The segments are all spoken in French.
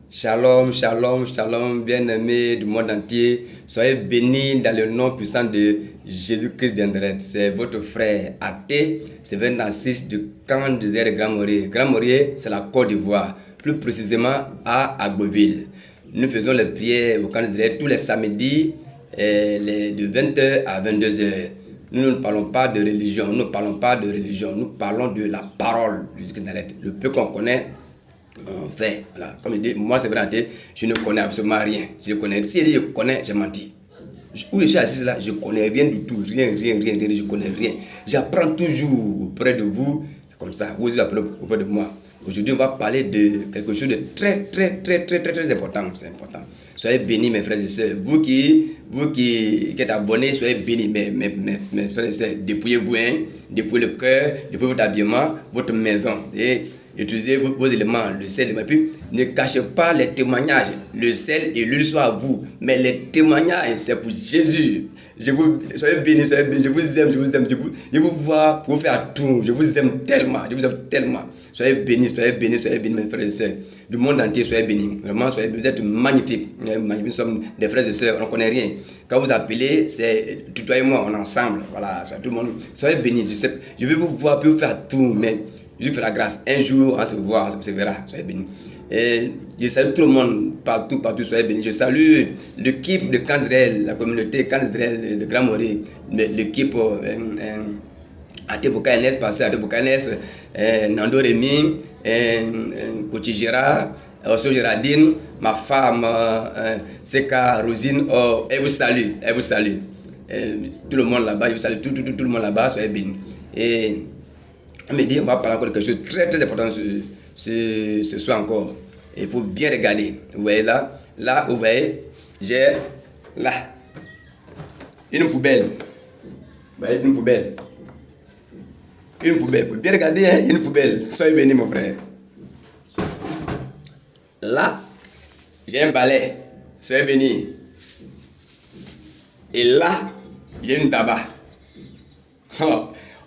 Shalom, shalom, shalom, bien-aimés du monde entier. Soyez bénis dans le nom puissant de Jésus-Christ de Nazareth. C'est votre frère athée, c'est vrai Narcisse du camp de Grand Morier. Grand Morier, c'est la Côte d'Ivoire, plus précisément à Agboville. Nous faisons les prières au camp de tous les samedis de 20h à 22h. Nous ne parlons pas de religion, nous parlons de la parole de Jésus-Christ de Nazareth. Le peu qu'on connaît, on fait, voilà. Comme je dis, moi c'est vrai, je ne connais absolument rien. Si je connais, j'ai menti. Où je suis assis là, je ne connais rien du tout, rien, je ne connais rien. J'apprends toujours auprès de vous, c'est comme ça, vous apprenez auprès de moi. Aujourd'hui, on va parler de quelque chose de très important, c'est important. Soyez bénis mes frères et sœurs. Vous qui êtes abonnés, soyez bénis mes frères et sœurs. Dépouillez-vous, dépouillez le cœur, dépouillez votre habillement, votre maison. Et utilisez vos éléments, le sel, et puis ne cachez pas les témoignages. Le sel et l'huile sont à vous, mais les témoignages, c'est pour Jésus. Soyez bénis, je vous aime, je vous vois pour vous faire tout. Je vous aime tellement, Soyez bénis, mes frères et sœurs. Du monde entier, soyez bénis. Vraiment, soyez bénis. Vous êtes magnifiques. Nous sommes des frères et sœurs, on ne connaît rien. Quand vous appelez, c'est tutoyez-moi, on est ensemble. Voilà, tout le monde. Soyez bénis. Je vais vous voir pour vous faire tout, mais je fais la grâce. Un jour, on se voit, on se verra. Soyez bénis. Et je salue tout le monde, partout, soyez bénis. Je salue l'équipe de Camp d'Israël, la communauté Camp d'Israël de Grand Morier, l'équipe Atebokanes, pasteur Atebokanes, Nando Rémy, Coach Gérard, Osso Gérardine, ma femme Seka Rosine, elle vous salue. Tout le monde là-bas, je vous salue tout le monde là-bas, soyez bénis. Et on me dit, on va parler encore de quelque chose de très important ce soir encore. Il faut bien regarder. Vous voyez là, vous voyez, j'ai là une poubelle. Vous voyez, une poubelle. Il faut bien regarder, une poubelle. Soyez bénis, mon frère. Là, j'ai un balai. Soyez bénis. Et là, j'ai une tabac.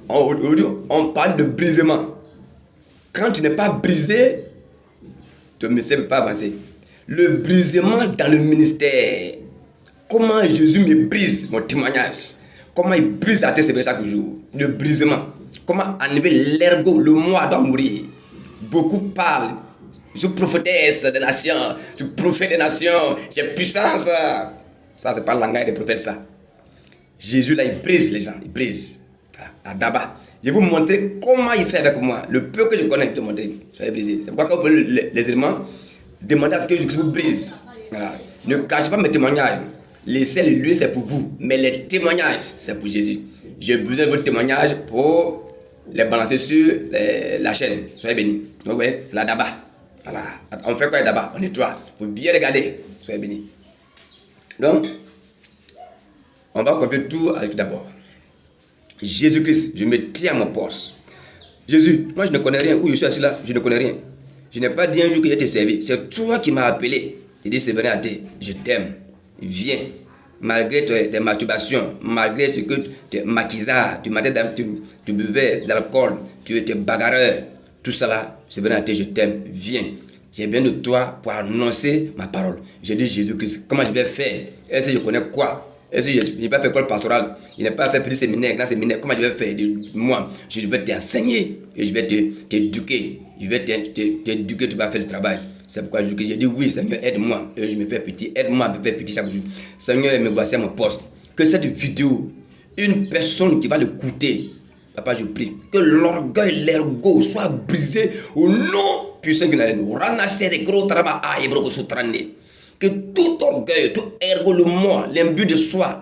Aujourd'hui, on parle de brisement. Quand tu n'es pas brisé, ton ministère ne peut pas avancer. Le brisement dans le ministère. Comment Jésus me brise mon témoignage. Comment il brise la terre chaque jour. Le brisement. Comment enlever l'ergot, le moi doit mourir. Beaucoup parlent. Je suis prophétesse des nations. Je suis prophète des nations. J'ai puissance. Ça, c'est pas le langage des prophètes, ça. Jésus, là, il brise les gens. Il brise. D'abord, je vais vous montrer comment il fait avec moi. Le peu que je connais, je vais te montrer. Soyez brisé. C'est pourquoi quand vous prenez les éléments, demandez à ce que je vous brise. Voilà. Ne cachez pas mes témoignages. Les sels et l'huile, c'est pour vous. Mais les témoignages, c'est pour Jésus. J'ai besoin de votre témoignage pour les balancer sur la chaîne. Soyez bénis. Donc, vous voyez, c'est la daba. Voilà. On fait quoi d'abord? On nettoie. Il faut bien regarder. Soyez bénis. Donc, on va confier tout avec d'abord. Jésus-Christ, je me tiens à mon poste. Jésus, moi je ne connais rien. Où je suis assis là, je ne connais rien. Je n'ai pas dit un jour que je t'ai servi. C'est toi qui m'as appelé. Tu dis, c'est vrai à thé. Je t'aime. Viens. Malgré tes masturbations, malgré ce que tu maquisards, tu buvais de l'alcool, tu étais bagarreur, tout ça là, c'est vrai à thé, je t'aime. Viens. J'ai besoin de toi pour annoncer ma parole. J'ai dit Jésus-Christ, comment je vais faire? Est-ce que je connais quoi? Est-ce que je n'ai pas fait école pastorale? Il n'a pas fait petit séminaire, grand séminaire. Comment je vais faire? Moi, je vais t'enseigner et je vais t'éduquer. Je vais t'éduquer, tu vas faire le travail. C'est pourquoi j'ai dit oui, Seigneur, aide-moi. Et je me fais petit. Aide-moi à me faire petit chaque jour. Seigneur, me voici à mon poste. Que cette vidéo, une personne qui va l'écouter, papa, je prie, que l'orgueil, l'ergot soit brisé au nom puissant que nous. Que tout orgueil, tout ergot, le moi, l'imbu de soi,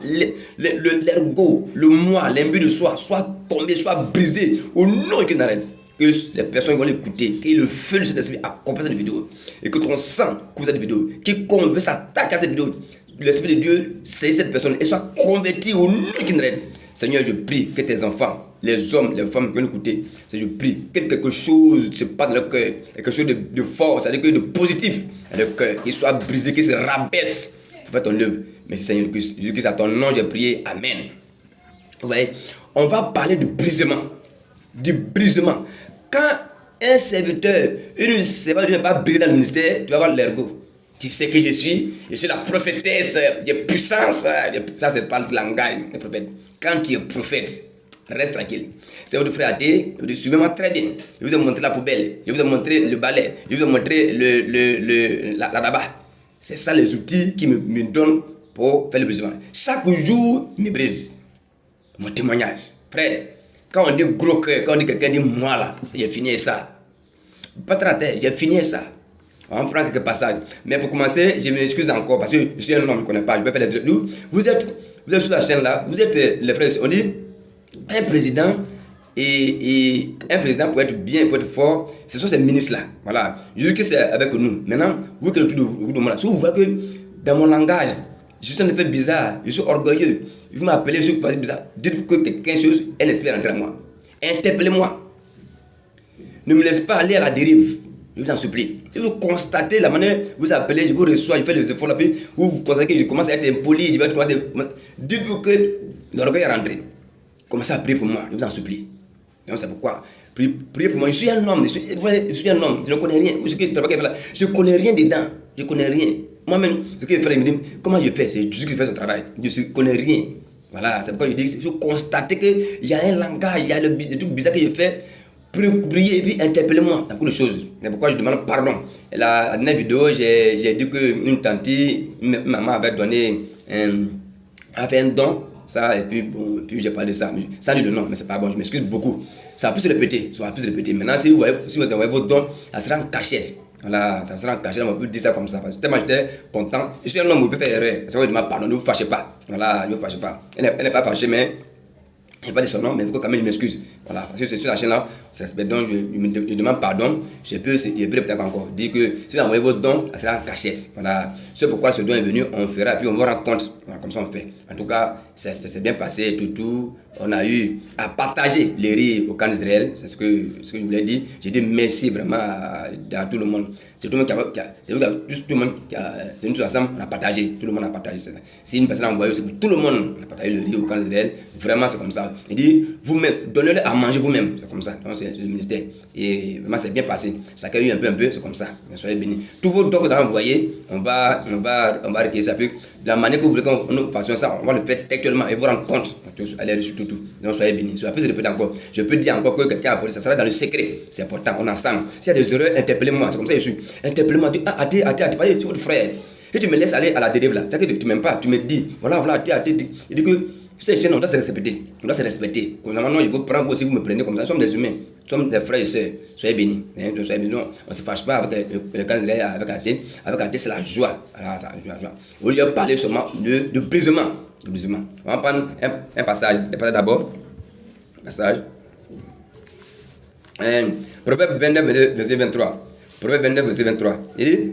l'ergot, le moi, l'imbu de soi, soit tombé, soit brisé au nom de Nazareth. Que les personnes qui vont l'écouter, que le feu de cet esprit accompagne cette vidéo. Et que ton sang couvre cette vidéo. Quiconque veut s'attaquer à cette vidéo, l'esprit de Dieu saisit cette personne et soit converti au nom de Nazareth. Seigneur, je prie que tes enfants, les hommes, les femmes qui vont écouter, je prie que quelque chose se passe dans le cœur, quelque chose de fort, c'est-à-dire de positif dans le cœur, qu'il soit brisé, qu'il se rabaisse pour faire ton œuvre. Merci Seigneur Jésus-Christ, à ton nom j'ai prié, Amen. Vous voyez, on va parler de brisement. Du brisement. Quand Un serviteur, une servante ne pas briser dans le ministère, tu vas avoir l'ergot. Tu sais que je suis la prophétesse de puissance. Ça, c'est pas le langage des prophètes. Quand tu es prophète, reste tranquille. C'est votre frère athée, vous suivez-moi très bien. Je vous ai montré la poubelle, je vous ai montré le balai, je vous ai montré la tabac. C'est ça les outils qui me donnent pour faire le brisement. Chaque jour, il me brise. Mon témoignage. Frère, quand on dit gros cœur, quand on dit quelqu'un dit moi là, j'ai fini ça. Pas très tête, j'ai fini ça. On prend quelques passages. Mais pour commencer, je m'excuse encore parce que je suis un homme, je ne connais pas. Je vais faire les autres. Vous êtes sur la chaîne là, vous êtes les frères. On dit un président et un président pour être bien, pour être fort, ce sont ces ministres là. Voilà. Je dis que c'est avec nous. Maintenant, vous que le tout de vous, si vous voyez que dans mon langage, je suis un effet bizarre, je suis orgueilleux, vous m'appelez, je suis bizarre, dites-vous que quelque chose, un esprit est rentré en moi. Interpellez-moi. Ne me laisse pas aller à la dérive. Je vous en supplie. Si vous constatez la manière, vous appelez, je vous reçois, je fais les efforts là, puis vous constatez que je commence à être impoli, je vais commencer. Dites-vous que l'orgueil est rentré. Commencez à prier pour moi, je vous en supplie. Donc c'est pourquoi. Priez pour moi. Je suis un homme, je suis un homme, je ne connais rien. Je ne connais rien dedans. Je ne connais rien. Moi-même, ce que je fais, il me dit, comment je fais? C'est Jésus qui fait son travail. Je ne connais rien. Voilà, c'est pourquoi je dis que je constate qu'il y a un langage, il y a des trucs bizarres que je fais. Priez et puis interpellez-moi dans beaucoup de choses. C'est pourquoi je demande pardon. Et là, dans la dernière vidéo, j'ai dit qu'une tante, une maman avait donné un don. Ça, et puis, bon, puis j'ai parlé de ça. Ça dit le nom, mais c'est pas bon, je m'excuse beaucoup. Ça va plus se répéter, ça va plus se répéter. Maintenant, si vous envoyez votre don, ça sera en cachette. Voilà, ça sera en cachette, on va plus dire ça comme ça. Parce que tellement j'étais content. Je suis un homme, vous pouvez faire erreur. Ça va demander pardon, ne vous fâchez pas. Voilà, ne vous fâchez pas. Elle n'est pas fâchée, mais je n'ai pas dit son nom, mais il faut quand même que je m'excuse. Voilà, parce que c'est sur la chaîne là, donc je demande pardon. Je peux peut-être encore dire que si vous envoyez votre don, ça sera en cachette. Voilà, c'est pourquoi ce don est venu, on fera, puis on va rendre compte. Voilà, comme ça on fait. En tout cas, ça s'est bien passé, tout. On a eu à partager les rires au camp d'Israël, c'est ce que je voulais dire. J'ai dit merci vraiment à tout le monde. C'est tout le monde tout le monde qui a tenu tous ensemble, on a partagé. Tout le monde a partagé ça. Si une personne a envoyé, c'est pour tout le monde. On a partagé le riz au camp d'Israël. Vraiment, c'est comme ça. Il dit, vous-même, donnez-le à manger vous-même. C'est comme ça. Donc, c'est le ministère. Et vraiment, c'est bien passé. Chacun a eu un peu, c'est comme ça. Soyez bénis. Tous vos dons que vous avez envoyés, on va recueillir ça. Puis, la manière que vous voulez qu'on nous fassions ça, on va le faire textuellement et vous rendre compte. Allez reçu tout. Donc, soyez bénis. Je peux répéter encore. Je peux dire encore que quelqu'un a posé ça. Ça sera dans le secret. C'est important. On est ensemble. S'il y a des erreurs, interpellez-moi. C'est comme ça que je suis. Interpellez-moi. Tu es votre frère. Et tu me laisses aller à la dérive là. C'est-à-dire que tu m'aimes pas. Tu me dis, voilà, il dit que cette chaîne, on doit se respecter. On doit se respecter. Normalement, je vous prends vous aussi, vous me prenez comme ça. Nous sommes des humains. Nous sommes des frères et sœurs. Soyez bénis. Soyez bénis. On ne se fâche pas avec le Canada, avec Athée. Avec Athée, c'est la joie. Voilà, c'est la joie. Au lieu de parler seulement de brisement. On va prendre un passage. D'abord. Passage. Proverbe 29, verset 23. Proverbe 29, verset 23. Il dit,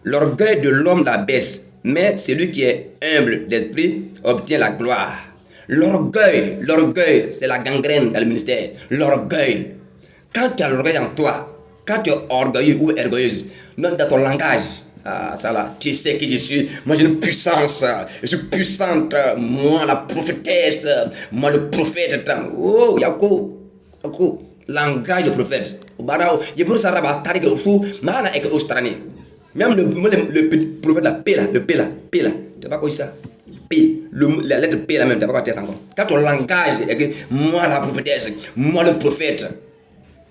l'orgueil de l'homme la baisse, mais celui qui est humble d'esprit obtient la gloire. L'orgueil, c'est la gangrène dans le ministère. L'orgueil. Quand tu as l'orgueil en toi, quand tu es orgueilleux ou orgueilleuse, dans ton langage, ça là, tu sais que je suis, moi j'ai une puissance, je suis puissante, moi la prophétesse, moi le prophète. Oh, Yako. Langage de prophète. Même le petit prophète, la P là, tu sais pas quoi ça? P, la lettre P là même, tu sais pas quoi c'est encore. Quand ton langage est que moi la prophétesse, moi le prophète.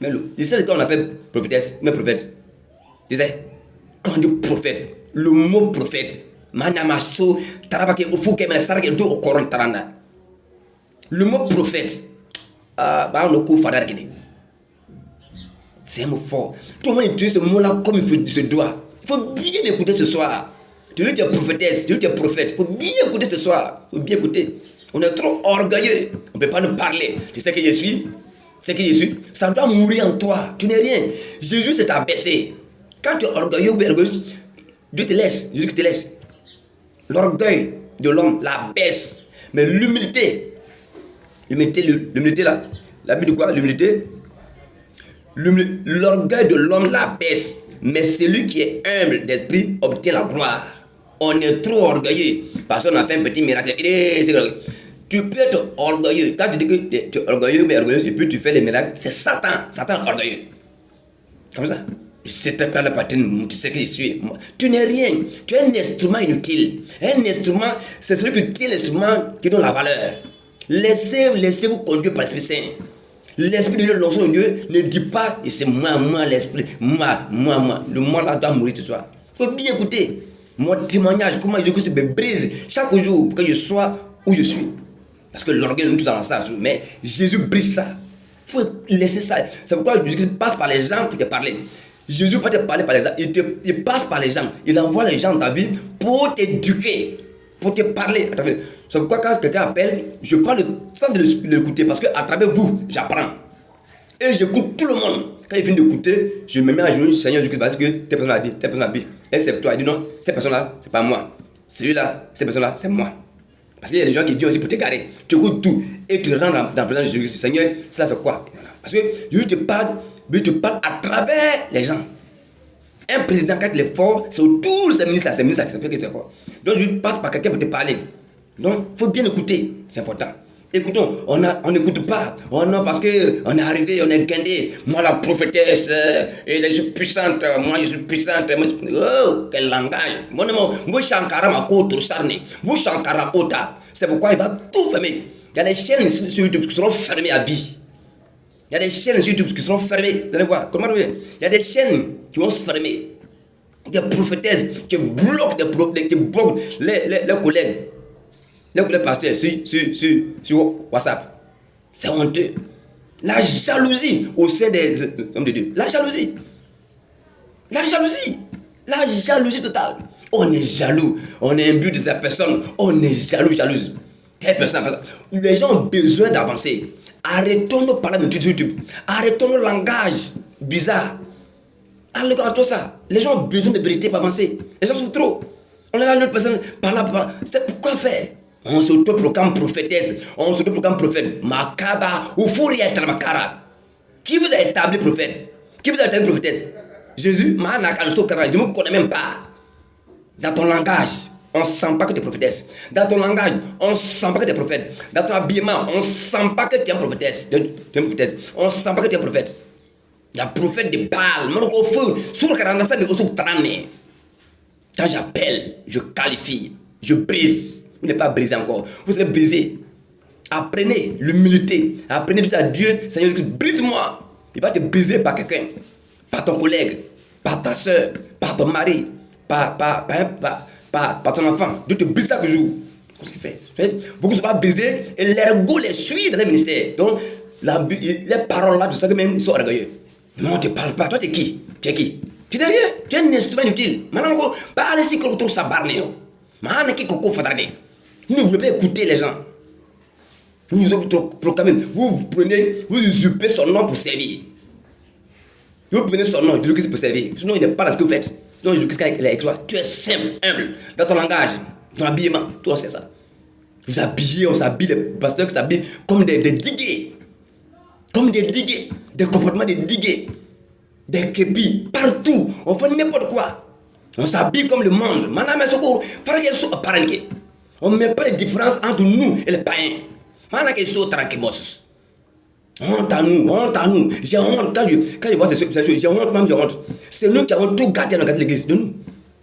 Mais tu sais ce qu'on appelle prophétesse, mais prophète. Tu sais, quand on dit prophète, le mot prophète, manamaso, tarabake ufuke mais sarake do okoron taranda. Le mot prophète, bah on coup fadar kini. C'est un mot fort. Tout le monde utilise ce mot-là comme il se doit. Il faut bien écouter ce soir. Tu dis que tu es prophétesse, tu dis que tu es prophète. Il faut bien écouter ce soir. Il faut bien écouter. On est trop orgueilleux. On ne peut pas nous parler. Tu sais que je suis. Ça doit mourir en toi. Tu n'es rien. Jésus s'est abaissé. Quand tu es orgueilleux ou orgueilleuse, Dieu te laisse. Jésus te laisse. L'orgueil de l'homme la baisse. Mais l'humilité là. La Bible de quoi? L'humilité. L'orgueil de l'homme la baisse, mais celui qui est humble d'esprit obtient la gloire. On est trop orgueilleux parce qu'on a fait un petit miracle. Tu peux être orgueilleux. Quand tu dis que tu es orgueilleux mais orgueilleuse et puis tu fais les miracles, c'est Satan orgueilleux. Comme ça. C'était pas la patine, tu sais que je suis. Tu n'es rien. Tu es un instrument inutile. Un instrument, c'est celui qui tient l'instrument qui donne la valeur. Laissez-vous conduire par l'Esprit Saint. L'Esprit de Dieu, l'onction de Dieu, ne dit pas, et c'est moi, l'Esprit. Moi. Le moi là doit mourir ce soir. Il faut bien écouter. Mon témoignage, comment Jésus-Christ me brise chaque jour pour que je sois où je suis. Parce que l'orgueil nous tous dans ça. Mais Jésus brise ça. Il faut laisser ça. C'est pourquoi Jésus passe par les gens pour te parler. Jésus ne peut pas te parler par les gens. Il passe par les gens. Il envoie les gens dans ta vie pour t'éduquer, pour te parler. C'est pourquoi quand quelqu'un appelle, je prends le temps de l'écouter. Parce qu'à travers vous, j'apprends. Et j'écoute tout le monde. Quand il finit d'écouter, je me mets à genoux, Seigneur Jésus, parce que telle personne a dit, telle personne a dit. Et c'est toi. Il dit non, cette personne-là, c'est pas moi. Celui-là, cette personne-là, c'est moi. Parce qu'il y a des gens qui viennent aussi pour t'égarer. Tu écoutes tout et tu rentres dans la présence de Jésus. Seigneur, ça c'est quoi? Parce que Jésus te parle à travers les gens. Un président, quand il est fort, c'est autour de ces ministres-là, qui fait qu'il est fort. Donc Jésus passe par quelqu'un pour te parler. Donc il faut bien écouter, c'est important. Écoutons, on n'écoute pas. Oh non, parce qu'on est arrivé, on est guindé. Moi, la prophétesse, je suis puissante. Moi, je suis puissante. Oh, quel langage. Moi, Shankara ma côte, charné. Moi, Shankara ota. C'est pourquoi il va tout fermer. Il y a des chaînes sur YouTube qui seront fermées à vie. Il y a des chaînes sur YouTube qui seront fermées. Vous allez voir. Comment il y a des chaînes qui vont se fermer. Des prophétesses qui bloquent les collègues. Les pasteurs sur WhatsApp. C'est honteux. La jalousie au sein des hommes de Dieu. La jalousie totale. On est jaloux. On est imbu de cette personne. On est jalouse. Telle personne. Les gens ont besoin d'avancer. Arrêtons nos paroles sur YouTube. Arrêtons nos langages bizarres. Arrêtons ça. Les gens ont besoin de vérité pour avancer. Les gens souffrent trop. On est là, notre personne, par là. C'est pourquoi faire? On s'auto-proclame prophétesse. On s'auto-proclame prophète. Makaba, ou Fouria Talamakara. Qui vous a établi prophète? Qui vous a établi prophétesse? Jésus, je ne me connais même pas. Dans ton langage, on ne sent pas que tu es prophétesse. Dans ton langage, on ne sent pas que tu es prophète. Dans ton habillement, on ne sent pas que tu es prophétesse. On ne sent pas que tu es prophète. Il y a prophète de Baal. Quand j'appelle, je qualifie, je brise. Vous n'êtes pas brisé encore. Vous allez briser. Apprenez l'humilité. Apprenez tout à Dieu. Seigneur, brise-moi. Il va te briser par quelqu'un. Par ton collègue. Par ta soeur. Par ton mari. Par ton enfant. Dieu te brise chaque jour. Qu'est-ce qu'il fait? Beaucoup ne sont pas brisés. Et l'ergot les suit dans le ministère. Donc, les paroles là, tu sais que même ils sont orgueilleux. Non, tu ne parles pas. Toi, tu es qui? Tu es qui? Tu n'es rien. Tu es un instrument inutile. Maintenant, pas aller si qu'on trouve ça barné. Maintenant, qui qu'on faudrait. Vous ne voulez pas écouter les gens. Vous vous proclamez, vous usurpez son nom pour servir. Vous prenez son nom, Jésus-Christ pour servir. Sinon, il n'est pas dans ce que vous faites. Sinon, Jésus-Christ est avec toi. Tu es simple, humble, dans ton langage, dans l'habillement. Toi, c'est ça. Vous habillez, on s'habille, les pasteurs qui s'habillent comme des digués. Comme des digués. Des comportements de digués. Des képis. Partout. On fait n'importe quoi. On s'habille comme le monde. Maintenant, mais secours. On ne met pas de différence entre nous et les païens. Maintenant, qu'ils sont tranquilles. Honte à nous. J'ai honte. Quand je vois ces choses, j'ai honte. C'est nous qui avons tout gâté dans l'église. De nous.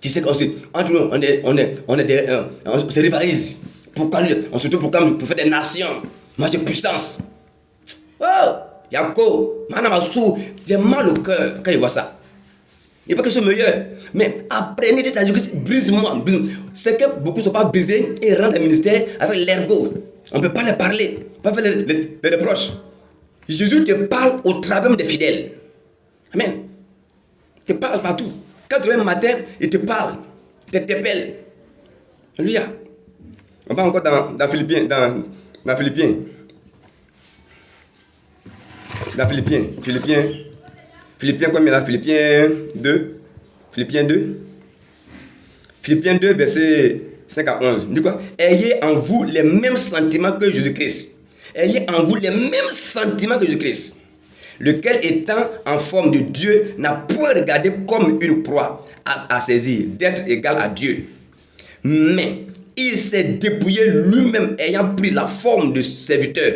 Tu sais qu'entre nous, on se rivalise. Pourquoi on se trouve pour faire des nations? Moi, j'ai puissance. Oh, Yako. Maintenant, j'ai mal au cœur quand je vois ça. Il n'y a pas que ce meilleur. Mais apprenez de ça, brise-moi. C'est que beaucoup ne sont pas brisés et rentrent au ministère avec l'ergot. On ne peut pas les parler, pas faire les reproches. Jésus te parle au travers des fidèles. Amen. Il te parle partout. Quand tu viens le matin, il te parle. Il t'appelle. Alléluia. On va encore dans Philippiens. Dans Philippiens. Philippiens, comme il y a Philippiens 2. Philippiens 2, verset 5 à 11. Il dit quoi? Ayez en vous les mêmes sentiments que Jésus-Christ. Ayez en vous les mêmes sentiments que Jésus-Christ. Lequel, étant en forme de Dieu, n'a point regardé comme une proie à saisir, d'être égal à Dieu. Mais il s'est dépouillé lui-même, ayant pris la forme de serviteur,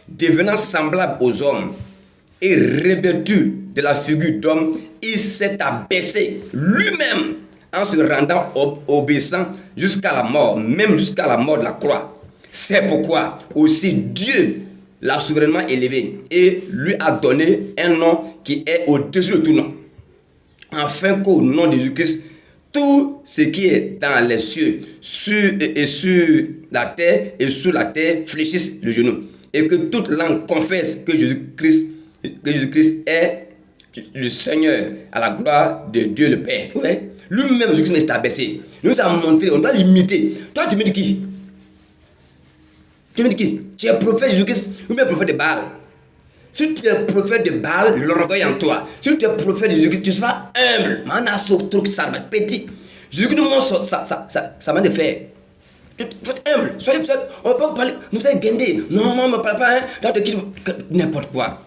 devenant semblable aux hommes. et revêtu de la figure d'homme, il s'est abaissé lui-même en se rendant obéissant jusqu'à la mort, même jusqu'à la mort de la croix. C'est pourquoi aussi Dieu l'a souverainement élevé et lui a donné un nom qui est au-dessus de tout nom, afin qu'au nom de Jésus-Christ, tout ce qui est dans les cieux, sur la terre et sous la terre fléchisse le genou, et que toute langue confesse que Jésus-Christ est le Seigneur, à la gloire de Dieu le Père. Ouais. Lui-même, Jésus-Christ s'est abaissé. Il nous a montré, on doit l'imiter. Toi, tu me dis qui? Tu me dis qui? Tu es prophète Jésus-Christ ou bien prophète de Baal? Si tu es prophète de Baal, l'orgueil en toi. Si tu es prophète de Jésus-Christ, tu seras humble. Petit. Jésus-Christ nous montre sa main de fer. Il faut être humble. Soyez, on peut parler, nous sommes guindés. Non, on ne me parle pas, hein, n'importe quoi.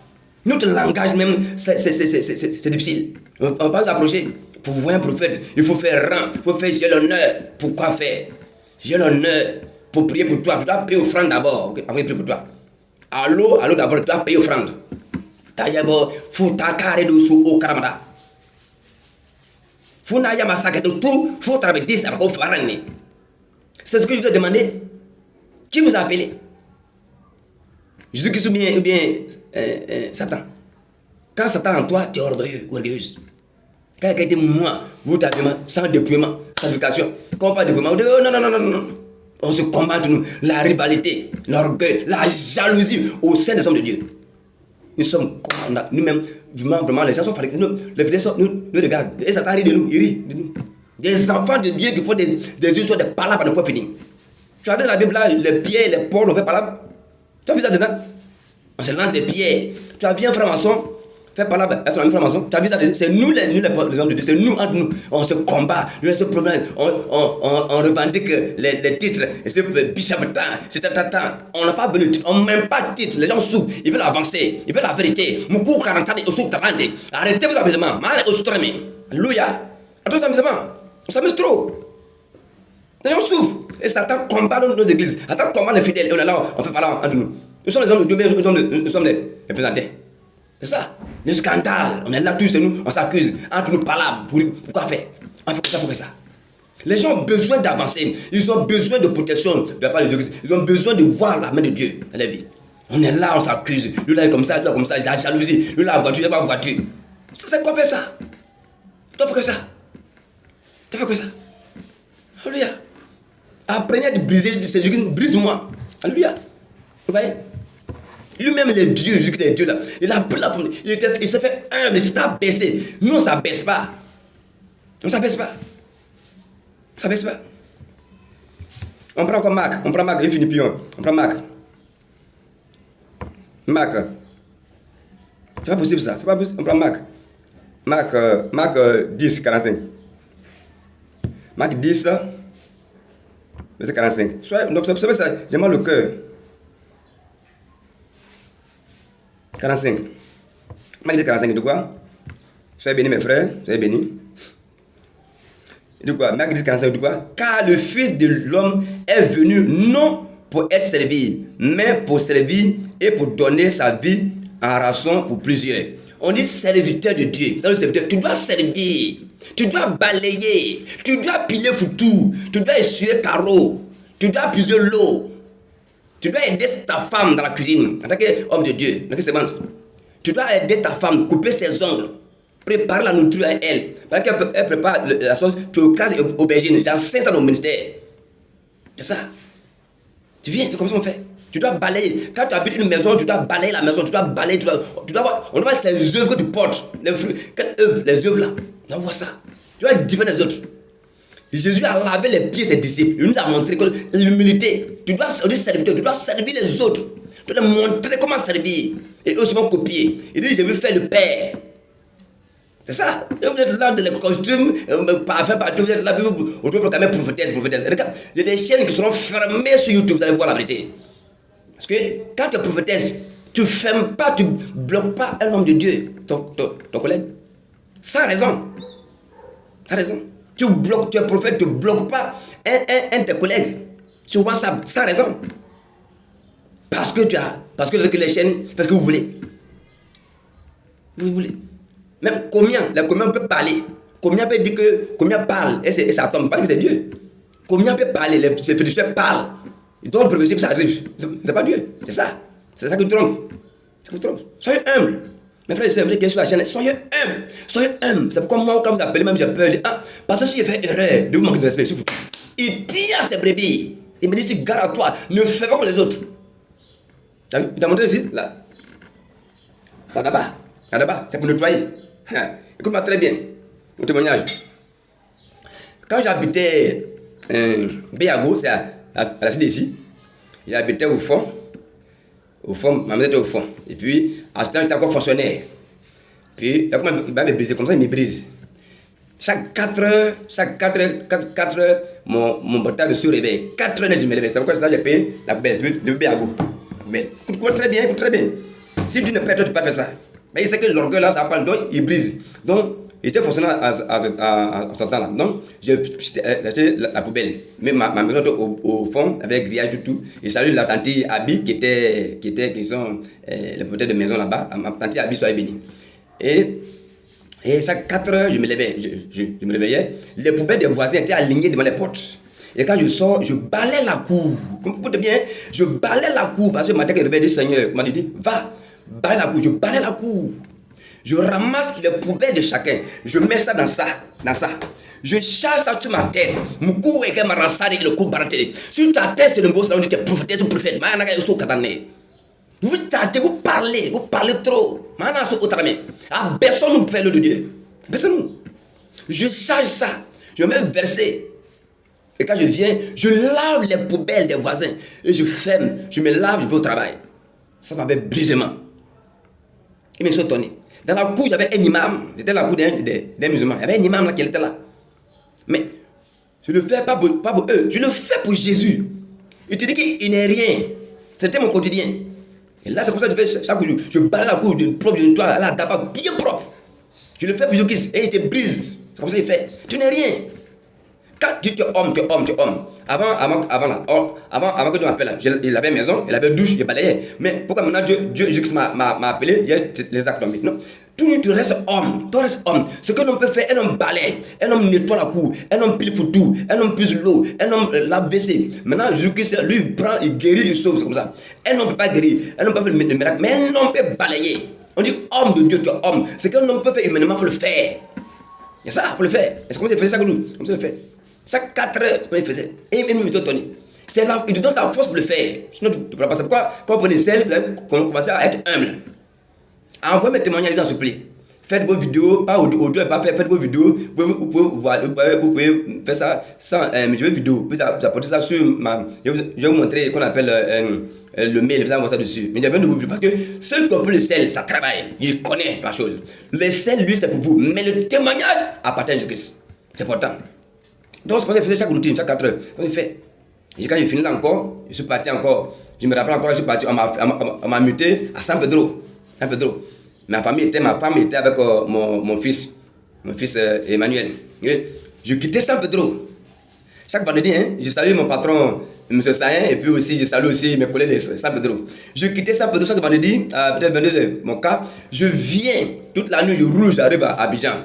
Notre langage même, c'est difficile. On ne peut pas s'approcher. Pour voir un prophète, il faut faire rang, il faut faire j'ai l'honneur. Pourquoi faire? J'ai l'honneur pour prier pour toi. Tu dois payer offrande d'abord, okay, avant de prier pour toi. Allô d'abord, tu dois payer offrande. D'abord, il faut t'accarer dessous au caramada. Il faut n'aille pas de tout, il faut travailler 10 d'abord au farane. C'est ce que je dois demander. Qui vous a appelé? Jésus-Christ ou bien Satan? Quand Satan en toi, tu es orgueilleux, orgueilleuse. Quand il y a été moi, vous t'avez sans dépouillement, sans éducation. Quand on parle de dépouillement, on dit oh, non. On se combat entre nous. La rivalité, l'orgueil, la jalousie au sein des hommes de Dieu. Nous sommes nous-mêmes, vraiment, les gens sont fatigués. Les vidéos sont, nous regardent. Et Satan rit de nous, il rit de nous. Des enfants de Dieu qui font des histoires de palabres à ne pas finir. Tu as vu la Bible là, les pierres, les porcs, on fait palabres. Tu as vu ça dedans? On se lance des pierres. Tu as vu un franc-maçon faire palabre, elles sont la même franc-maçon. Tu as vu ça? C'est nous les hommes de Dieu, c'est nous entre nous. On se combat, on problème, on revendique les titres. C'est bishop, c'est tata. On n'a pas besoin de titre, on n'a même pas de titre. Les gens souffrent, ils veulent avancer, ils veulent la vérité. Moukou 40 ans, arrêtez vos amusements. Alléluia. Arrêtez vos amusements. On s'amuse trop. Les gens souffrent. Et Satan combat dans nos églises. Satan combat les fidèles. Et on est là, on fait parler entre nous. Nous sommes les hommes de Dieu, nous sommes les représentants. C'est ça. Le scandale. On est là tous et nous, on s'accuse. Entre nous, palabres. Pourquoi faire? On fait ça pour que ça. Les gens ont besoin d'avancer. Ils ont besoin de protection de la part de Dieu. Ils ont besoin de voir la main de Dieu dans la vie. On est là, on s'accuse. Lui là est comme ça, lui là comme ça. Il a la jalousie. Lui là, la voiture, il n'a pas la voiture. Ça, c'est quoi faire ça? Tu fais que ça. Tu fais que ça. Alléluia. Apprenez à te briser. Je dis, c'est Jésus, brise-moi. Alléluia. Vous voyez? Lui-même, il est Dieu, Jésus qui est Dieu là. Il a pris la forme. Il s'est fait humble, il s'est abaissé. Nous, on ne s'abaisse pas. On ne s'abaisse pas. On ne s'abaisse pas. On prend encore Marc. On prend Marc, il finit pion. On prend Marc. Marc. C'est pas possible ça. C'est pas possible. On prend Marc. Marc 10, 45. Marc 10, verset 45. Donc, vous savez ça, j'ai mal le cœur. 45. Marc 10, 45, il dit quoi? Soyez bénis, mes frères, soyez bénis. Il dit quoi? Marc 10, 45, il dit quoi? Car le Fils de l'homme est venu non pour être servi, mais pour servir et pour donner sa vie en rançon pour plusieurs. On dit serviteur de Dieu. Dans le serviteur, tu dois servir, tu dois balayer, tu dois piler foutu, tu dois essuyer carreau, tu dois puiser l'eau. Tu dois aider ta femme dans la cuisine, en tant qu'homme de Dieu. Tu dois aider ta femme, couper ses ongles, préparer la nourriture à elle. Pendant qu'elle prépare la sauce, tu écrases aubergine. J'enseigne ça dans mon ministère. C'est ça. Tu viens, c'est comme ça qu'on fait. Tu dois balayer. Quand tu habites une maison, tu dois balayer la maison. Tu dois balayer. On doit voir les œuvres que tu portes. Les œuvres là. On voit ça. Tu dois être différent des autres. Jésus a lavé les pieds de ses disciples. Il nous a montré que l'humilité, tu dois servir les autres. Tu dois leur montrer comment servir. Et eux aussi vont copier. Il dit, je veux faire le Père. C'est ça. Et vous êtes là dans les costumes, parfum partout, vous êtes là, vous devez proclamer prophétesse. Regarde, il y a des chaînes qui seront fermées sur YouTube, vous allez voir la vérité. Parce que quand tu es prophétesse, tu ne fermes pas, tu ne bloques pas un homme de Dieu, ton collègue. Sans raison. Sans raison. Tu es prophète, tu ne bloques pas un de tes collègues sur WhatsApp, sans raison. Parce que avec les chaînes, parce que vous voulez. Vous voulez. Même combien peut parler. Combien peut dire que combien parle et ça tombe. Pas que c'est Dieu. Combien peut parler, les féticheurs parlent. Ils doivent progresser que ça arrive. C'est pas Dieu. C'est ça. C'est ça qui trompe. C'est ça qui trompe. Soyez humbles. Mes frères et sœurs, vous êtes sur la chaîne, soyez humbles. Soyez humbles. C'est pourquoi moi, quand vous appelez, même j'ai peur. Parce que si j'ai fait erreur de vous manquer de respect, il dit à ses brebis. Il me dit, si garde à toi, ne fais pas comme les autres. Tu as vu? Il t'a montré ici, là. Là-bas, c'est pour nettoyer. Écoute-moi très bien, mon témoignage. Quand j'habitais Béago, c'est à la cité ici, j'habitais au fond, ma maison était au fond. Et puis, à ce temps, j'étais encore fonctionnaire. Puis, il va me briser, comme ça, il me brise. Chaque 4 heures, mon portable se réveille. 4 heures, je me réveille. C'est pourquoi j'ai payé la poubelle, le Béago. Écoute très bien, Si tu ne peux pas, tu ne peux pas faire ça. Mais il sait que l'orgueil là, ça parle, donc il brise. Donc, il était fonctionnaire à ce temps-là. Donc, j'ai acheté la poubelle. Mais ma maison était au fond, avec grillage et tout. Et salue la tante Abi qui sont les propriétaires de maison là-bas. Ma tante Abi soit bénie. Et chaque 4 heures, je me levais. Je me réveillais. Les poubelles des voisins étaient alignées devant les portes. Et quand je sors, je balais la cour. Écoutez bien, je balais la cour. Parce que le matin, il réveillait le Seigneur. Il m'a dit, va, balais la cour. Je balais la cour. Je ramasse les poubelles de chacun. Je mets ça dans ça. Je charge ça sur ma tête. Mon cou est comme un rassari et le cou baranté. Sur ta tête, c'est le mot, c'est là où tu es prophète ou prophète. Vous parlez trop. Personne ne peut faire le de Dieu. Personne. Je charge ça. Je mets un verset. Et quand je viens, je lave les poubelles des voisins. Et je ferme. Je me lave, je vais au travail. Ça m'avait brisement. Ils me sont étonnés. Dans la cour, il y avait un imam. J'étais dans la cour des musulmans. Il y avait un imam là qui était là. Mais je ne le fais pas pour eux. Je le fais pour Jésus. Il te dit qu'il n'est rien. C'était mon quotidien. Et là, c'est comme ça que je fais chaque jour. Je balaye la cour d'une propre, d'une toile, là, d'abord bien propre. Je le fais pour Jésus-Christ. Et il te brise. C'est comme ça qu'il fait. Tu n'es rien. Quand tu es homme. Avant que tu m'appelles, il avait maison, il avait douche, il balayait. Mais pourquoi maintenant Jésus-Christ m'a appelé, il y a les actes. Non. Tu restes homme. Ce que l'on peut faire, un homme balaye, un homme nettoie la cour, un homme pile pour tout, un homme pise l'eau, un homme lave WC. Maintenant, Jésus-Christ, lui, il prend, il guérit, il sauve, c'est comme ça. Un homme ne peut pas guérir, un homme peut faire le miracle, mais un homme peut balayer. On dit homme de Dieu, tu es homme. Ce qu'un homme peut faire, humainement, il faut le faire. Il y a ça, il faut le faire. Est-ce que vous faisait chaque jour? Comme ça, il fait. Chaque 4 heures, il faisait. Et il me étonné. Il te donne la force pour le faire. Sinon, tu ne pourras pas. C'est pourquoi, quand on prenait celle, on commençait à être humble. Envoyez mes témoignages dans ce plaît. Faites vos vidéos, pas audio, pas faites vos vidéos. Vous pouvez faire ça sans vidéo. Vous apportez ça sur ma. Je vais vous montrer qu'on appelle le mail, vous envoyez ça dessus. Mais il y a besoin de vous parce que ceux qui ont pris le sel, ça travaille. Il connaît la chose. Le sel, lui, c'est pour vous. Mais le témoignage appartient à Jésus-Christ. C'est important. Donc, c'est comme ça que je faisais chaque routine, chaque 4 heures. On fait. Et quand j'ai fini là encore, je suis parti encore. Je me rappelle encore, je suis parti. On m'a muté à San Pedro. Ma femme était avec mon fils Emmanuel. Et je quittais San Pedro. Chaque vendredi, je salue mon patron, M. Sayen, et puis aussi, je salue aussi mes collègues de San Pedro. Je quittais San Pedro chaque vendredi, peut-être 22h, mon cas. Je viens toute la nuit, je roule, j'arrive à Abidjan.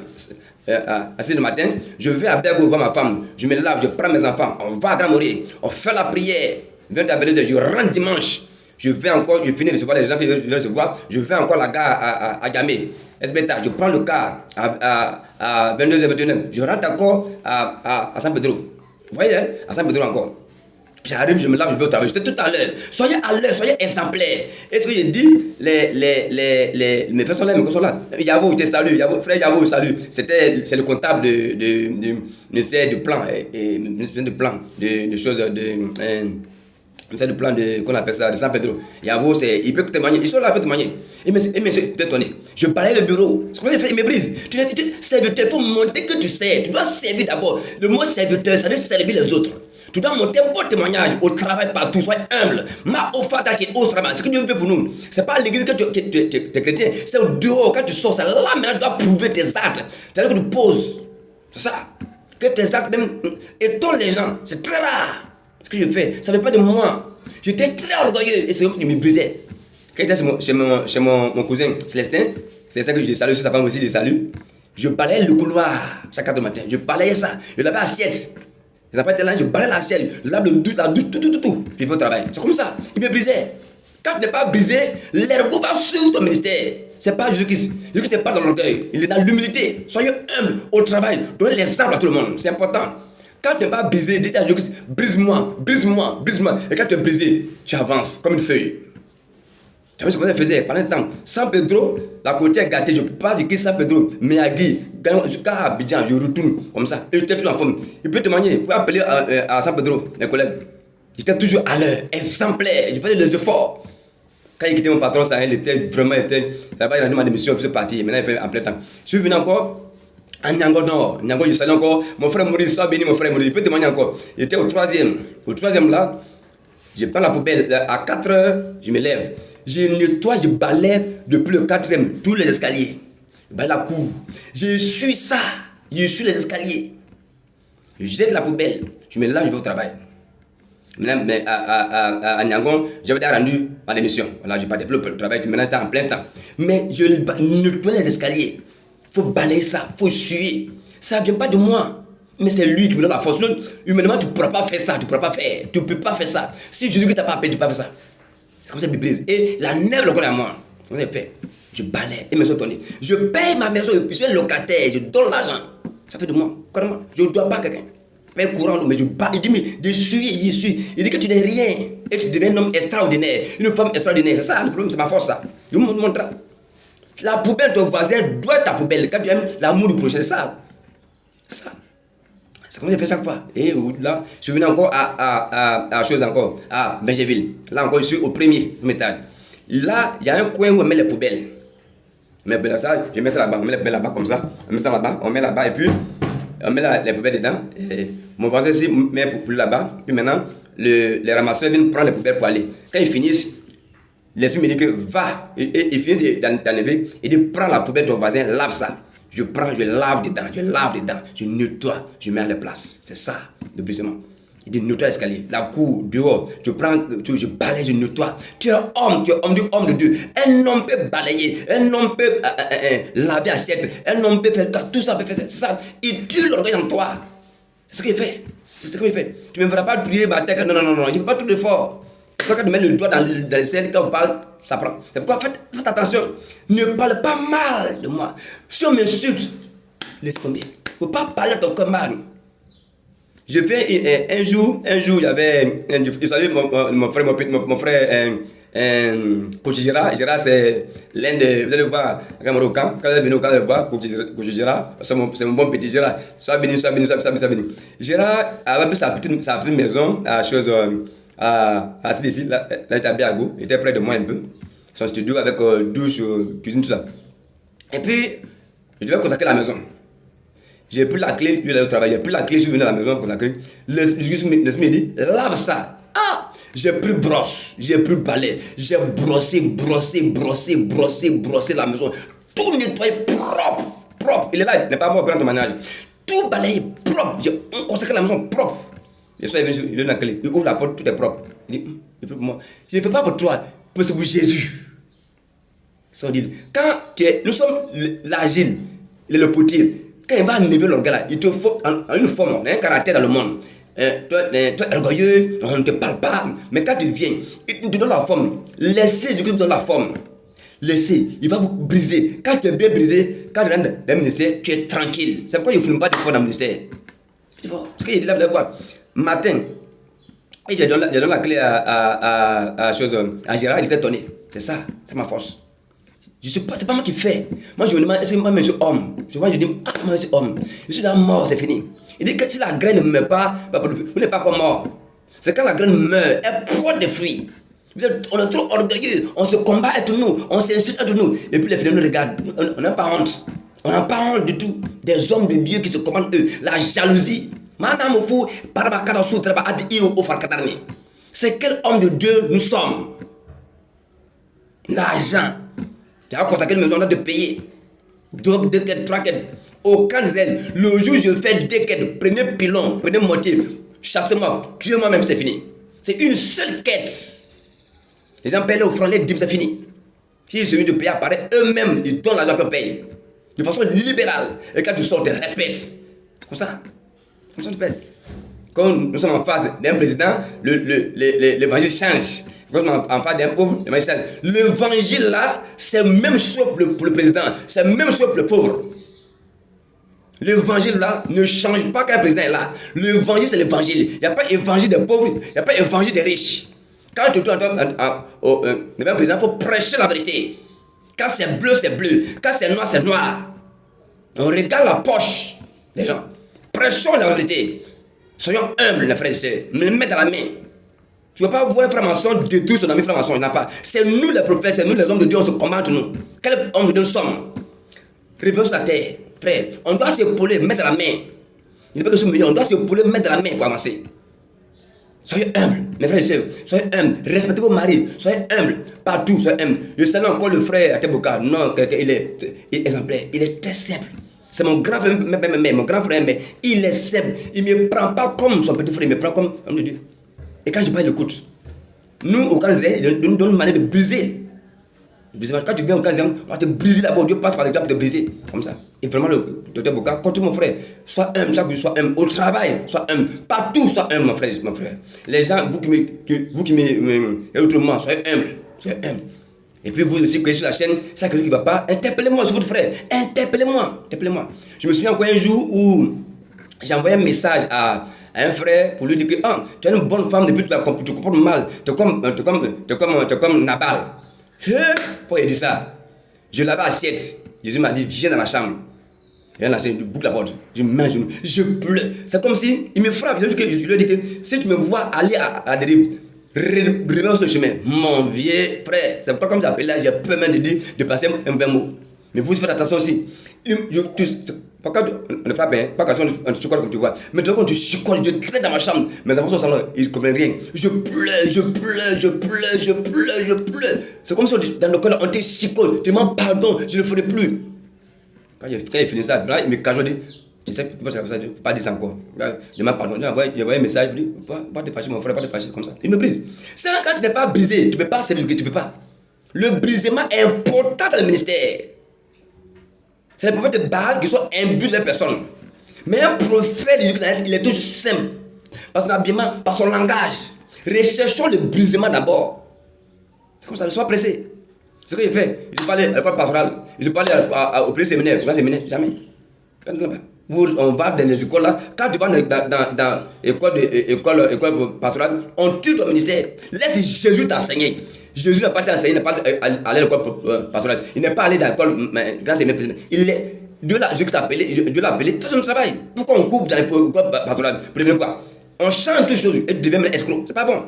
À 6h du matin, je vais à Bergo voir ma femme, je me lave, je prends mes enfants, on va à Grand Moré, on fait la prière. 22h, je rentre dimanche. Je vais encore, je finis de recevoir les gens qui veulent recevoir. Je vais encore la gare à Gamé. Je prends le car à 22h29. Je rentre encore à San Pedro. Vous voyez, à San Pedro encore. J'arrive, je me lave, je vais au travail. J'étais tout à l'heure. Soyez à l'heure, soyez exemplaires. Et ce que je dis, mes frères sont là, mes frères sont là. Yavo, je te salue. Frère Yavo, salut. C'est le comptable du ministère du plan. Et ministère du plan, de choses c'est le plan qu'on appelle ça, de San Pedro. Yavo, il peut témoigner. Ils sont là, ils peuvent témoigner. Et monsieur est étonné. Je balaye le bureau. Ce qu'on a fait, il me brise. Tu serviteur, il faut montrer que tu sais. Tu dois servir d'abord. Le mot serviteur, ça veut dire servir les autres. Tu dois monter un bon témoignage au travail partout. Sois humble. Ma ofata qui ose travailler. Ce que Dieu fait pour nous. C'est pas à l'église que tu es chrétien. C'est au dehors. Quand tu sors, c'est là maintenant tu dois prouver tes actes. C'est-à-dire que tu poses. C'est ça. Que tes actes même étonnent les gens. C'est très rare. Ce que je fais, ça ne veut pas de moi. J'étais très orgueilleux et c'est comme ça que je me brisais. Quand j'étais chez mon cousin Célestin, C'est ça que je les salue, sa femme aussi les salue. Je balayais le couloir chaque 4 du matin. Je balayais ça. Je lavais l'assiette. Les enfants étaient là, je balayais l'assiette. Je lave la douche, tout. Puis il au travail. C'est comme ça. Il me brisait. Quand tu n'es pas brisé, l'ergot va suivre ton ministère. Ce n'est pas Jésus-Christ. Jésus-Christ n'est pas dans l'orgueil. Il est dans l'humilité. Soyez humble au travail. Donnez l'exemple à tout le monde. C'est important. Quand tu n'es pas brisé, dis à Jésus-Christ, brise-moi. Et quand tu es brisé, tu avances comme une feuille. Tu as vu ce que ça faisait pendant un temps. San Pedro, la côté est gâtée. Je parle de qui San Pedro, Miyagi, jusqu'à Abidjan, je retourne comme ça. Et j'étais toujours en forme. Il peut témoigner. Il peut appeler à San Pedro, mes collègues. J'étais toujours à l'heure, exemplaire. Je faisais les efforts. Quand il quittait mon patron, ça, il était vraiment. Là-bas, il a donné ma démission, je suis parti. Maintenant, il fait en plein temps. Je suis venu encore à Niango Nord. Niango, je salue encore. Mon frère Maurice, soit béni, mon frère Maurice. Il peut témoigner encore. Il était au troisième. Au troisième, là, je prends la poubelle. À 4 heures, je me lève. Je nettoie, je balaye depuis le 4e, tous les escaliers. Je balaye la cour. Je suis ça. Je suis les escaliers. Je jette la poubelle. Je me lave, je vais au travail. Maintenant, mais à Niangon, j'avais déjà rendu ma démission. Voilà, je n'ai pas développé le travail. Maintenant, j'étais en plein temps. Mais je nettoie les escaliers. Il faut balayer ça. Il faut essuyer. Ça ne vient pas de moi. Mais c'est lui qui me donne la force. Humainement, tu ne pourras pas faire ça. Tu ne pourras pas faire. Tu ne peux pas faire ça. Si Jésus ne t'a pas appelé, tu ne peux pas faire ça. C'est comme ça qu'il brise. Et la neige le connaît à moi. C'est comme ça qu'il fait. Je balaye et me suis étonné. Je paye ma maison, je suis un locataire, je donne l'argent. Ça fait de moi. Carrément. Je ne dois pas à quelqu'un. Paye courant, mais je bats. Il dit, mais je suis. Il dit que tu n'es rien. Et tu deviens un homme extraordinaire. Une femme extraordinaire. C'est ça le problème, c'est ma force, ça. Je vous montre. La poubelle, ton voisin doit être ta poubelle. Quand tu aimes l'amour du prochain, c'est ça. C'est ça. C'est comme ça que je fais chaque fois. Et là, je suis venu encore à chose encore, à Benjeville. Là encore, je suis au premier étage. Là, il y a un coin où on met les poubelles. Mais ça, je mets ça là-bas. On met les poubelles là-bas comme ça. On met ça là-bas. On met là-bas et puis on met les poubelles dedans. Et mon voisin ici met les poubelles là-bas. Puis maintenant, les ramasseurs viennent prendre les poubelles pour aller. Quand ils finissent, l'esprit me dit que va. Et ils finissent d'enlever. Il dit prends la poubelle de ton voisin, lave ça. Je prends, je lave dedans, je nettoie, je mets à la place. C'est ça, le brisement. Il dit nettoie l'escalier, la cour, dehors, je prends, je balaye, je nettoie. Tu es homme de Dieu. Un homme peut balayer, un homme peut laver assiette, un homme peut faire tout ça, peut faire ça. Il tue l'orgueil en toi. C'est ce qu'il fait. C'est ce qu'il fait. Tu ne me feras pas prier, non, je ne fais pas tout l'effort. Quand tu mets le doigt dans les scènes, quand on parle, ça prend. C'est pourquoi faites attention. Ne parle pas mal de moi. Si on m'insulte, laisse tomber. Il ne faut pas parler de ton corps mal. Je fais un jour, il y avait, je salue mon frère, Coach Gérard. Gérard, c'est l'un des, vous allez le voir, quand vous allez venir au camp, vous allez le voir, Coach Gérard, c'est mon bon petit Gérard. Sois béni. Gérard avait pris sa petite maison à chose. À CDC, là j'étais à Biago, il était près de moi un peu. Son studio avec douche, cuisine, tout ça. Et puis, je devais consacrer la maison. J'ai pris la clé, lui il allait au travail, j'ai pris la clé, je suis venu à la maison consacrer. L'esprit me dit, lave ça. Ah! J'ai pris brosse, j'ai pris balai, j'ai brossé la maison. Tout nettoyé propre. Il est là, il n'est pas mort pendant ton ménage. Tout balayé propre, j'ai consacré la maison propre. Le soir, il donne la clé, il ouvre la porte, tout est propre. Il dit, c'est pour moi. Je ne fais pas pour toi, c'est pour Jésus. Sans dire, quand nous sommes l'agile, le potier, quand il va enlever l'organe là, il te faut en une forme, un caractère dans le monde. Toi orgueilleux, on ne te parle pas, mais quand tu viens, il te donne la forme. Laissez Jésus te donne la forme. Laissez, il va vous briser. Quand tu es bien brisé, quand tu rentres dans le ministère, tu es tranquille. C'est pourquoi il ne faut pas de force dans le ministère. Tu vois, ce qu'il dit là, vous allez voir. Matin, et j'ai donné la clé à Gérard, il était étonné. C'est ça, c'est ma force. C'est pas moi qui fais. Moi je me demande, est-ce que moi je suis homme? Je vois, je dis, moi je suis homme. Je suis dans mort, c'est fini. Il dit que si la graine ne meurt pas, vous n'êtes pas comme mort. C'est quand la graine meurt, elle porte des fruits. On est trop orgueilleux, on se combat entre nous, on s'insulte entre nous. Et puis les filles nous regardent, on n'a pas honte. On n'a pas honte du tout. Des hommes de Dieu qui se commandent eux. La jalousie. C'est quel homme de Dieu nous sommes? L'argent. Tu as consacré une maison, on a de payer. 2 quêtes, 3 quêtes. Aucun zèle. Le jour où je fais 2 quêtes, prenez pilon, prenez moitié, chassez-moi, tuez-moi même, c'est fini. C'est une seule quête. Les gens payent l'offrande, les dîmes, c'est fini. Si celui de payer apparaît, eux-mêmes, ils donnent l'argent pour payer. De façon libérale. Et quand tu sors, tu respectes. Comme ça. Comme ça, tu payes. Quand nous sommes en face d'un président, l'évangile change. Quand nous sommes en face d'un pauvre, l'évangile change. L'évangile là, c'est même chose pour le président, c'est même chose pour le pauvre. L'évangile là ne change pas quand un président est là. L'évangile, c'est l'évangile. Il n'y a pas évangile des pauvres, il n'y a pas évangile des riches. Quand tu dois le même président, il faut prêcher la vérité. Quand c'est bleu, c'est bleu. Quand c'est noir, c'est noir. On regarde la poche des gens. Prêchons la vérité. Soyons humbles, les frères et sœurs. Me le mettre dans la main. Tu ne vas pas voir un frère maçon détruire son ami frère maçon. Il n'y en a pas. C'est nous les prophètes, c'est nous les hommes de Dieu, on se combat entre nous. Quel homme de Dieu nous sommes? Réveillons sur la terre. Frère, on doit s'épauler, mettre dans la main. Il n'est pas que ce milieu, on doit s'épauler, mettre dans la main pour avancer. Soyez humbles, mes frères et sœurs. Soyez humbles. Respectez vos maris. Soyez humbles. Partout, soyez humbles. Je salue encore le frère Ateboka. Non, il est exemplaire. Il est très simple. C'est mon grand frère, mon grand frère, mais il est simple. Il ne me prend pas comme son petit frère, il me prend comme homme de Dieu. Et quand je parle, il écoute. Nous, au Canada, il nous donne une manière de briser. Quand tu viens au Canada, on va te briser là-bas. Dieu passe par l'exemple pour te briser. Comme ça. Et vraiment, le docteur Boka, continue mon frère. Sois humble, chaque jour, sois humble. Au travail, sois humble. Partout, sois humble, mon frère. Les gens, vous qui me autrement, soyez humble. Soyez humble. Et puis vous aussi, qui êtes sur la chaîne, ça quelque chose qui ne va pas, interpellez-moi sur votre frère. Interpellez-moi. Je me souviens encore un jour où j'ai envoyé un message à un frère pour lui dire que tu es une bonne femme, depuis que tu te comportes mal. Tu es comme Nabal. Pourquoi il dit ça? Je l'avais assiette. Jésus m'a dit, viens dans la chambre. Viens dans la chambre, je boucle la porte. Je me mets à genoux. Je pleure. C'est comme si il me frappe. Je lui ai dit que si tu me vois aller à la dérive, reviens sur le chemin. Mon vieux frère. C'est pourquoi comme j'appelle là, j'ai peur même de dire, de passer un mauvais mot. Mais vous faites attention aussi. Pas quand on ne frappe, pas quand on te chicote comme tu vois. Mais quand tu chicotes, je traite dans ma chambre. Mes enfants sont au salon, ils ne comprennent rien. Je pleure. C'est comme si dans le corps, on te chicote. Tu demandes pardon, je ne le ferai plus. Quand il finit ça, là, il me cajole, dit, tu sais, tu ne peux pas dire ça encore. Je demande pardon, il a envoyé un message, il dit, pas te fâcher mon frère, pas te fâcher comme ça. Il me brise. C'est quand tu n'es pas brisé, tu ne peux pas servir, tu ne peux pas. Le brisement est important dans le ministère. C'est les prophètes de Baal qui sont imbus de la personne. Mais un prophète, il est toujours simple. Par son habillement, par son langage. Recherchons le brisement d'abord. C'est comme ça, ne sois pressé. C'est ce qu'il fait. Il se parlait à l'école pastorale. Il se parlait au premier séminaire. Au grand séminaire, jamais. On va dans les écoles là. Quand tu vas dans l'école pastorale, on tue ton ministère. Laisse Jésus t'enseigner. Jésus n'a pas été enseigné, il n'est pas allé à l'école pastorale. Il n'est pas allé dans l'école grand séminaire. Dieu l'a appelé, fais son travail. Pourquoi on coupe dans l'école pastorale? Premier quoi? On change toutes choses et tu deviens escroc. C'est pas bon.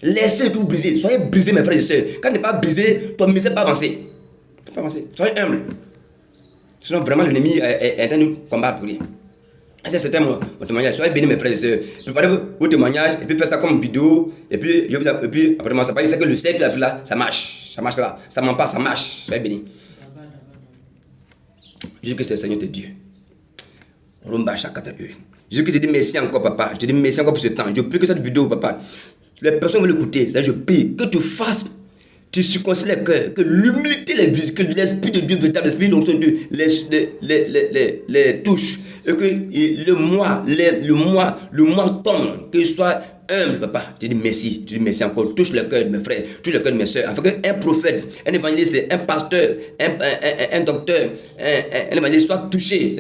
Laissez tout briser. Soyez brisés, mes frères et sœurs. Quand tu n'es pas brisé, ton ministère ne peut pas avancer. Soyez humble. Sinon, vraiment, l'ennemi est en train de nous combattre pour rien. C'était mon témoignage. Soyez bénis, mes frères et sœurs. Préparez vos témoignages et puis faites ça comme vidéo. Et puis, après moi, ça va. C'est que le cercle là, ça marche. Ça marche là. Ça ne ment pas, ça marche. Soyez bénis. Jésus-Christ, c'est le Seigneur de Dieu. Jésus-Christ, je dis merci encore, papa. Je dis merci encore pour ce temps. Je prie que cette vidéo, papa, les personnes veulent l'écouter. Je prie que tu fasses. Tu circoncis les cœurs, que l'humilité les visite, que l'Esprit de Dieu, véritable Esprit de Dieu, les touche, et que le moi tombe, que soit humble, papa. Tu dis merci encore, touche le cœur de mes frères, touche le cœur de mes soeurs, afin qu'un prophète, un évangéliste, un pasteur, un docteur, un évangéliste soit touché,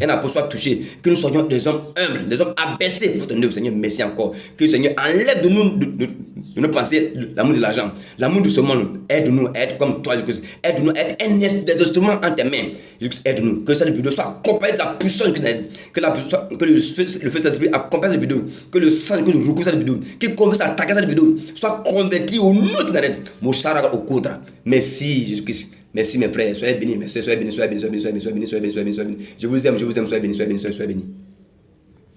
un apôtre soit touché, que nous soyons des hommes humbles, des hommes abaissés pour ton œuvre, Seigneur, merci encore, que le Seigneur enlève de nous, de nos pensées, l'amour de l'argent, l'amour de ce monde. Aide-nous à être comme toi, Jésus. Aide-nous à être des instruments en tes mains. Jésus, aide-nous. Que cette vidéo soit accompagnée de la puissance que le feu de l'Esprit accompagne cette vidéo. Que le sang que nous recouvre cette vidéo. Qui converse à attaquer cette vidéo. Soit converti au nom de Nazareth. Moshara au Koudra. Merci, Jésus-Christ. Merci, mes frères. Soyez bénis, mes soeurs. Soyez bénis. Je vous aime. Soyez bénis.